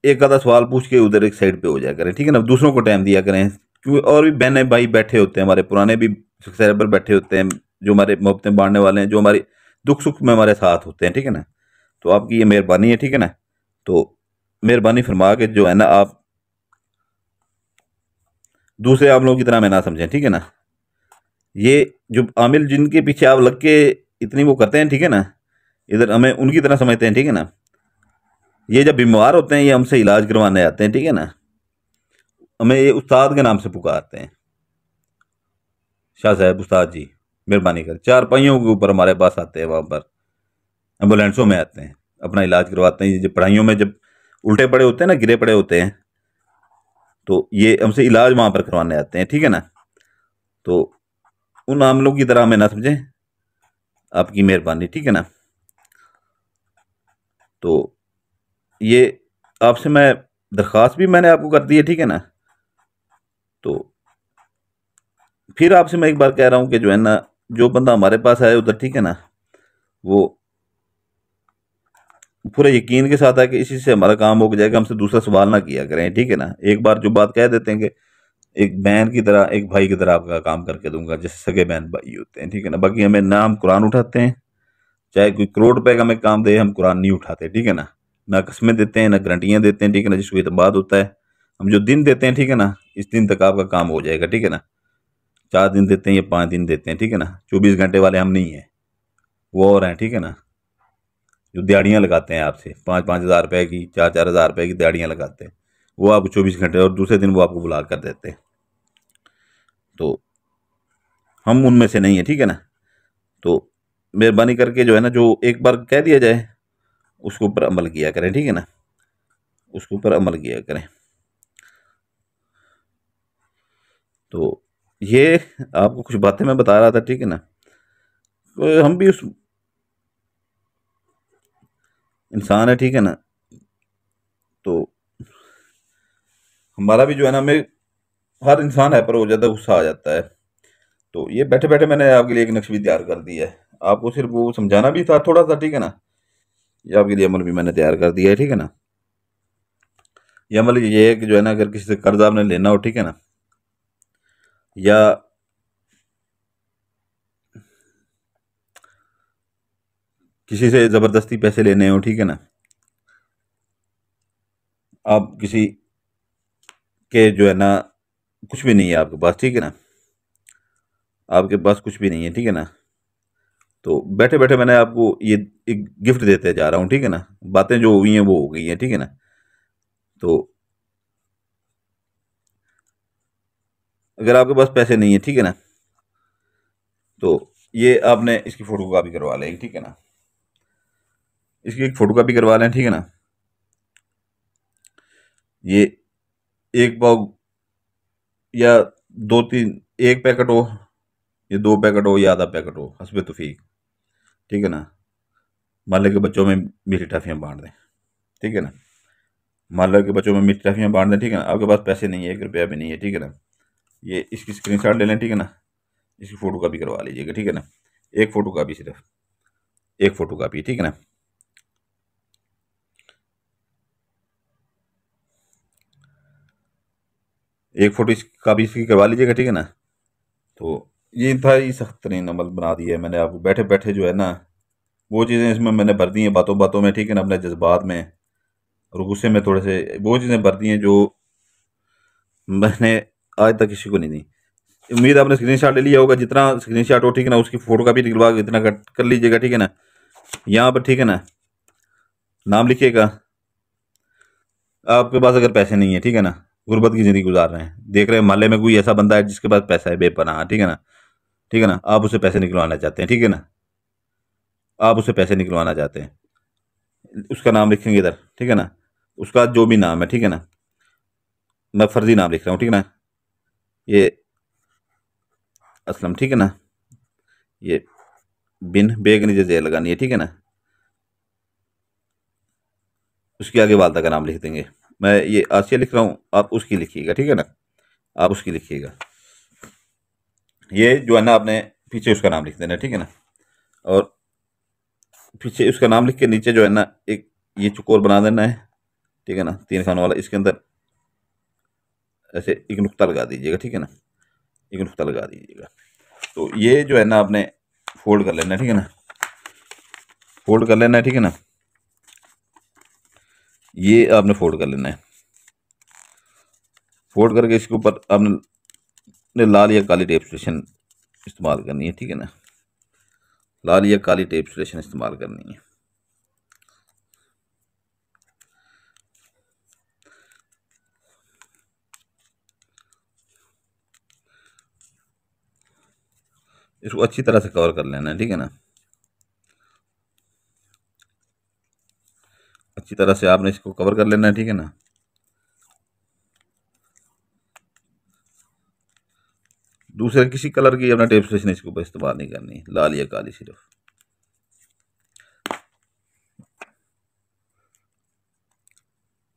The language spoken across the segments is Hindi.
एक आधा सवाल पूछ के उधर एक साइड पे हो जाया करें, ठीक है ना। दूसरों को टाइम दिया करें, क्योंकि और भी बहने भाई बैठे होते हैं, हमारे पुराने भी सब्सक्राइबर बैठे होते हैं, जो हमारे मोहब्बतें बांटने वाले हैं, जो हमारी दुख सुख में हमारे साथ होते हैं, ठीक है ना। तो आपकी ये मेहरबानी है, ठीक है ना। तो मेहरबानी फरमा के जो है ना, आप दूसरे आप लोगों की तरह में ना समझें, ठीक है ना। ये जो आमिल जिनके पीछे आप लग के इतनी वो करते हैं, ठीक है ना, इधर हमें उनकी तरह समझते हैं, ठीक है ना। ये जब बीमार होते हैं, ये हमसे इलाज करवाने आते हैं, ठीक है ना, हमें ये उस्ताद के नाम से पुकारते हैं, शाह साहब उस्ताद जी मेहरबानी कर। चार पहियों के ऊपर हमारे पास आते हैं, वहाँ पर एम्बुलेंसों में आते हैं, अपना इलाज करवाते हैं। ये जब पढ़ाइयों में जब उल्टे पड़े होते हैं ना, गिरे पड़े होते हैं, तो ये हमसे इलाज वहाँ पर करवाने आते हैं, ठीक है ना। तो उन आमलों की तरह हमें ना समझें, आपकी मेहरबानी, ठीक है ना। तो ये आपसे मैं दरख्वास्त भी मैंने आपको कर दी है, ठीक है ना। तो फिर आपसे मैं एक बार कह रहा हूँ कि जो है ना, जो बंदा हमारे पास आए उधर, ठीक है ना, वो पूरे यकीन के साथ है कि इसी से हमारा काम हो जाएगा, हमसे दूसरा सवाल ना किया करें, ठीक है ना। एक बार जो बात कह देते हैं कि एक बहन की तरह, एक भाई की तरह आपका काम करके दूंगा, जैसे सगे बहन भाई होते हैं, ठीक है ना। बाकी हमें ना हम कुरान उठाते हैं, चाहे कोई करोड़ रुपए का हमें काम दे, हम कुरान नहीं उठाते, ठीक है ना। ना कस्में देते हैं, ना गारंटियां देते हैं, ठीक है ना, जिसको इतबाद होता है। हम जो दिन देते हैं, ठीक है ना, इस दिन तक आपका काम हो जाएगा, ठीक है ना। 4 दिन देते हैं या 5 दिन देते हैं, ठीक है ना। 24 घंटे वाले हम नहीं हैं, वो और हैं, ठीक है ना, जो दिहाड़ियाँ लगाते हैं आपसे, 5-5 हज़ार रुपए की, 4-4 हज़ार रुपए की दिहाड़ियाँ लगाते हैं, वो आपको 24 घंटे और दूसरे दिन वो आपको बुला कर देते हैं। तो हम उनमें से नहीं है, ठीक है ना। तो मेहरबानी करके जो है ना, जो एक बार कह दिया जाए उसके ऊपर अमल किया करें, ठीक है ना, उसके ऊपर अमल किया करें। तो ये आपको कुछ बातें मैं बता रहा था, ठीक है ना। तो हम भी उस इंसान है, ठीक है ना। तो हमारा भी जो है ना, हमें हर इंसान है पर हो जाता है, गुस्सा आ जाता है। तो ये बैठे बैठे मैंने आपके लिए एक नक्श भी तैयार कर दिया है, आपको सिर्फ वो समझाना भी था थोड़ा सा, ठीक है ना। ये आपके लिए अमल भी मैंने तैयार कर दिया है, ठीक है ना। ये अमल ये है कि जो है ना, अगर किसी से कर्ज आपने लेना हो, ठीक है ना, या किसी से ज़बरदस्ती पैसे लेने हो, ठीक है ना, आप किसी के जो है ना, कुछ भी नहीं है आपके पास, ठीक है ना, आपके पास कुछ भी नहीं है, ठीक है ना। तो बैठे बैठे मैंने आपको ये एक गिफ्ट देते जा रहा हूँ, ठीक है ना। बातें जो हुई हैं वो हो गई हैं, ठीक है ना। तो अगर आपके पास पैसे नहीं है, ठीक है ना, तो ये आपने इसकी फोटो कॉपी करवा लें, ठीक है ना। इसकी एक फोटो कॉपी करवा लें, ठीक है ना। ये एक पाव या दो तीन, एक पैकेट हो या 2 पैकेट हो या आधा पैकेट हो, हस्बे तौफीक, ठीक है ना। मोहल्ले के बच्चों में मीठी टॉफियाँ बांट दें, ठीक है ना। मोहल्ले के बच्चों में मीठी टॉफियाँ बांट दें, ठीक है ना। आपके पास पैसे नहीं है, 1 रुपया भी नहीं है, ठीक है ना। ये इसकी स्क्रीनशॉट ले लें, ठीक है ना। इसकी फ़ोटो कॉपी करवा लीजिएगा, ठीक है ना। एक फ़ोटो कॉपी, सिर्फ एक फ़ोटो कॉपी, ठीक है ना। एक फ़ोटो इस कॉपी इसकी करवा लीजिएगा, ठीक है ना। तो ये था, ये सख्त तरीन अमल बना दिया है मैंने आपको, बैठे बैठे जो है ना, वो चीज़ें इसमें मैंने भर दी हैं बातों बातों में, ठीक है ना, अपने जज्बात में और गुस्से में थोड़े से वो चीज़ें भर दी हैं जो मैंने आज तक किसी को नहीं दी। उम्मीद आपने स्क्रीनशॉट ले लिया होगा, जितना स्क्रीनशॉट हो, ठीक है ना, उसकी फ़ोटो कॉपी निकलवा के इतना कर लीजिएगा, ठीक है ना। यहाँ पर, ठीक है ना, नाम लिखिएगा। आपके पास अगर पैसे नहीं है, ठीक है ना, गुर्बत की ज़िंदगी गुजार रहे हैं, देख रहे हैं मोहल्ले में कोई ऐसा बंदा है जिसके पास पैसा है बेपनाह, ठीक है ना, ठीक है ना, आप उससे पैसे निकलवाना चाहते हैं, ठीक है ना, आप उससे पैसे निकलवाना चाहते हैं, उसका नाम लिखेंगे इधर, ठीक है ना। उसका जो भी नाम है, ठीक है ना, मैं फर्जी नाम लिख रहा हूँ, ठीक है ना। ये असलम, ठीक है ना। ये बिन बेग नीचे जेल लगानी है, ठीक है ना। उसके आगे वालदा का नाम लिख देंगे। मैं ये आसिया लिख रहा हूँ, आप उसकी लिखिएगा, ठीक है ना, आप उसकी लिखिएगा। ये जो है ना, आपने पीछे उसका नाम लिख देना, ठीक है ना। और पीछे उसका नाम लिख के नीचे जो है ना, एक ये चुकोर बना देना है, ठीक है ना, 3 खानों वाला। इसके अंदर ऐसे एक नुक्ता लगा दीजिएगा, ठीक है ना, एक नुक्ता लगा दीजिएगा। तो ये जो है ना आपने फोल्ड कर लेना है, ठीक है ना, फोल्ड कर लेना है, ठीक है ना, ये आपने फोल्ड कर लेना है। फोल्ड करके इसके ऊपर आपने लाल या काली टेप स्टेशन इस्तेमाल करनी है, ठीक है ना, लाल या काली टेप स्टेशन इस्तेमाल करनी है। इसको अच्छी तरह से कवर कर लेना है, ठीक है ना, अच्छी तरह से आपने इसको कवर कर लेना है, ठीक है ना। दूसरे किसी कलर की अपना टेप स्टेशन इसके ऊपर इस्तेमाल नहीं करनी, लाल या काली सिर्फ।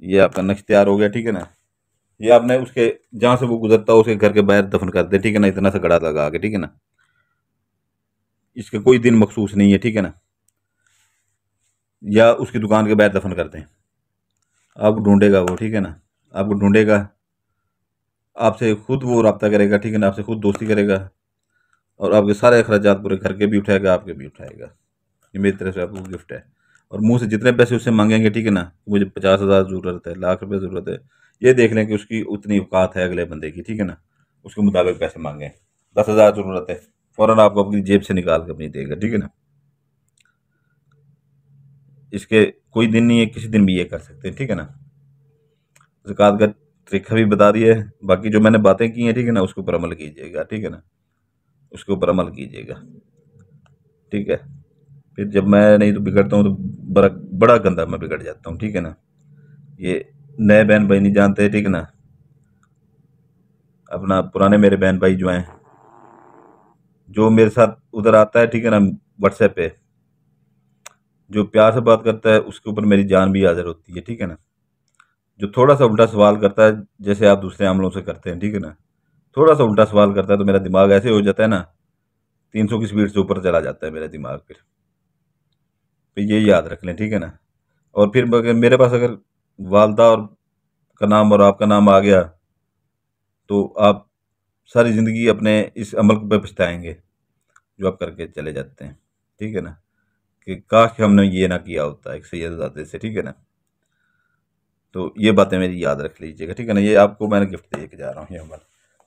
ये आपका नक्श तैयार हो गया, ठीक है ना। ये आपने उसके जहाँ से वो गुजरता है उसके घर के बाहर दफन कर दे, ठीक है ना, इतना सा गड़ा लगा के, ठीक है ना। इसके कोई दिन मखसूस नहीं है, ठीक है ना, या उसकी दुकान के बाहर दफन कर दें। आपको ढूंढेगा वो, ठीक है ना, आपको ढूंढेगा, आपसे खुद वो रब्ता करेगा, ठीक है ना, आपसे खुद दोस्ती करेगा, और आपके सारे अखराजात पूरे घर के भी उठाएगा, आपके भी उठाएगा। ये मेरी तरफ से आपको गिफ्ट है। और मुंह से जितने पैसे उससे मांगेंगे, ठीक है ना, मुझे 50,000 ज़रूरत है, लाख रुपए ज़रूरत है, ये देख लें कि उसकी उतनी औकात है अगले बंदे की, ठीक है ना, उसके मुताबिक पैसे मांगे। 10,000 ज़रूरत है, फ़ौरन आपको अपनी जेब से निकाल कर अपनी देगा, ठीक है ना। इसके कोई दिन नहीं है, किसी दिन भी ये कर सकते हैं, ठीक है ना। ज़कात का तरीका भी बता दिया है, बाकी जो मैंने बातें की हैं, ठीक है ना, उसके ऊपर अमल कीजिएगा, ठीक है ना, उसके ऊपर अमल कीजिएगा, ठीक है। फिर जब मैं नहीं तो बिगड़ता हूँ तो बड़ा बड़ा गंदा मैं बिगड़ जाता हूँ, ठीक है ना। ये नए बहन भाई नहीं जानते, ठीक है ना, अपना पुराने मेरे बहन भाई जो हैं, जो मेरे साथ उधर आता है, ठीक है ना, व्हाट्सएप पे जो प्यार से बात करता है, उसके ऊपर मेरी जान भी हाजिर होती है, ठीक है ना। जो थोड़ा सा उल्टा सवाल करता है, जैसे आप दूसरे आमलों से करते हैं, ठीक है ना, थोड़ा सा उल्टा सवाल करता है तो मेरा दिमाग ऐसे हो जाता है ना, 300 की स्पीड से ऊपर चला जाता है मेरा दिमाग। फिर ये याद रख लें, ठीक है ना। और फिर अगर मेरे पास अगर वालदा और का नाम और आपका नाम आ गया, तो आप सारी ज़िंदगी अपने इस अमल पे पछताएंगे जो आप करके चले जाते हैं, ठीक है ना, कि काश हमने ये ना किया होता एक सैयदजादे से, ठीक है ना। तो ये बातें मेरी याद रख लीजिएगा, ठीक है ना। ये आपको मैंने गिफ्ट दे के जा रहा हूँ, ये अमल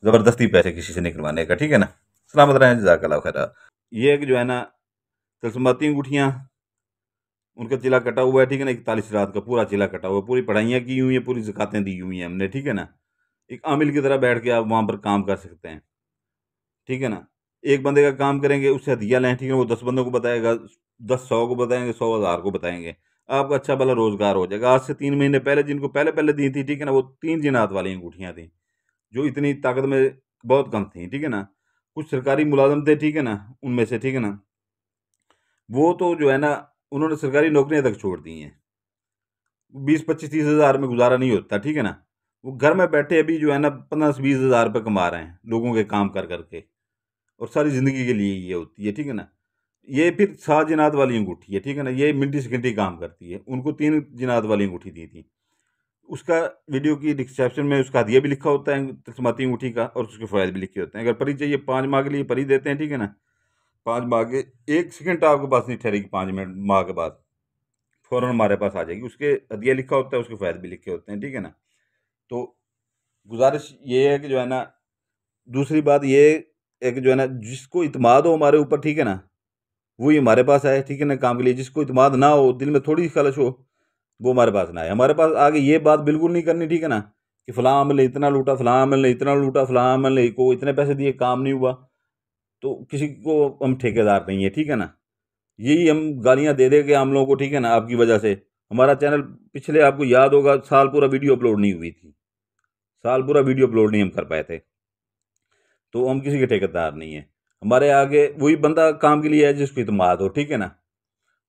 ज़बरदस्ती पैसे किसी से निकलवाने का, ठीक है ना। सलामत रहें, जज़ाकल्लाह खैरा। ये एक जो है ना तलसमाती अंगूठियाँ, उनका चिला कटा हुआ है, ठीक है ना, 41 रात का पूरा चिला कटा हुआ है, पूरी पढ़ाइयाँ की हुई हैं, पूरी ज़कातें दी हुई हैं हमने, ठीक है ना। एक आमिल की तरह बैठ के आप वहाँ पर काम कर सकते हैं, ठीक है ना। एक बंदे का काम करेंगे, उससे हदिया लें, ठीक है, वो 10 बंदों को बताएगा, 10 100 को बताएंगे, 100 1000 को बताएंगे, आपका अच्छा भला रोजगार हो जाएगा। आज से 3 महीने पहले जिनको पहले पहले दी थी, ठीक है ना, वो 3 जिनात वाली अंगूठियाँ थी, जो इतनी ताकत में बहुत कम थी, ठीक है ना। कुछ सरकारी मुलाजम थे, ठीक है ना, उनमें से, ठीक है ना, वो तो जो है ना, उन्होंने सरकारी नौकरियां तक छोड़ दी हैं। 20 25 30 हज़ार में गुजारा नहीं होता, ठीक है ना। वो घर में बैठे अभी जो है ना 15 20 हज़ार रुपये कमा रहे हैं लोगों के काम कर करके, और सारी ज़िंदगी के लिए ये होती है, ठीक है ना। ये फिर 7 जिनात वाली अंगूठी है, ठीक है ना, ये मिनटी सेकंडी काम करती है। उनको 3 जिनात वाली अंगूठी दी थी। उसका वीडियो की डिस्क्रिप्शन में उसका हदिया भी लिखा होता है तस्माती अंगूठी का, और उसके फ़ायदे भी लिखे होते हैं। अगर परी चाहिए 5 माह के लिए परी देते हैं, ठीक है ना। 5 माह के 1 सेकंड आपके पास नहीं ठहरेगी, 5 मिनट माह के बाद फ़ौरन हमारे पास आ जाएगी। उसके हदिया लिखा होता है, उसके फ़ायदे भी लिखे होते हैं, ठीक है ना। तो गुज़ारिश ये है कि जो है ना, दूसरी बात ये है कि जो है ना, जिसको इत्मीनान हो हमारे ऊपर, ठीक है ना, वही हमारे पास आए, ठीक है ना, काम के लिए। जिसको इत्मीनान ना हो, दिल में थोड़ी खलश हो, वो हमारे पास ना आए। हमारे पास आगे ये बात बिल्कुल नहीं करनी, ठीक है ना, कि फ़लाँ अमल ने इतना लूटा, फ़लाँ अमल ने इतना लूटा, फ़लाँ अमल ने को इतने पैसे दिए, काम नहीं हुआ। तो किसी को हम ठेकेदार नहीं है, ठीक है ना। यही हम गालियाँ दे दे के हम लोगों को, ठीक है ना, आपकी वजह से हमारा चैनल पिछले आपको याद होगा साल पूरा वीडियो अपलोड नहीं हुई थी, साल पूरा वीडियो अपलोड नहीं हम कर पाए थे। तो हम किसी के ठेकेदार नहीं है। हमारे आगे वही बंदा काम के लिए है जिसको इत्मीनान हो, ठीक है ना।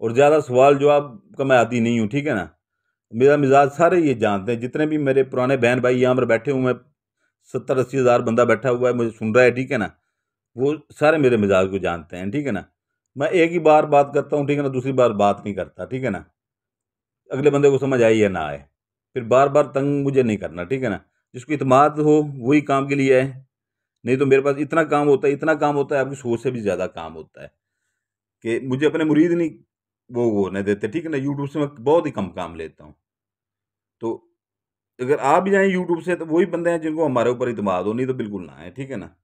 और ज़्यादा सवाल जवाब का मैं आदी नहीं हूँ, ठीक है ना। मेरा मिजाज सारे ये जानते हैं, जितने भी मेरे पुराने बहन भाई यहाँ पर बैठे हुए हैं, 70 80 हज़ार बंदा बैठा हुआ है मुझे सुन रहा है, ठीक है ना। वो सारे मेरे मिजाज को जानते हैं, ठीक है ना। मैं एक ही बार बात करता हूँ, ठीक है ना, दूसरी बार बात नहीं करता, ठीक है ना। अगले बंदे को समझ आए या ना आए। फिर बार बार तंग मुझे नहीं करना, ठीक है ना। जिसको इत्मीनान हो वही काम के लिए है। नहीं तो मेरे पास इतना काम होता है, इतना काम होता है, आपकी सोच से भी ज़्यादा काम होता है कि मुझे अपने मुरीद नहीं वो होने देते, ठीक है ना। यूट्यूब से मैं बहुत ही कम काम लेता हूँ। तो अगर आप भी जाएँ यूट्यूब से तो वही बंदे हैं जिनको हमारे ऊपर इत्मीनान हो, नहीं तो बिल्कुल ना आए, ठीक है ना।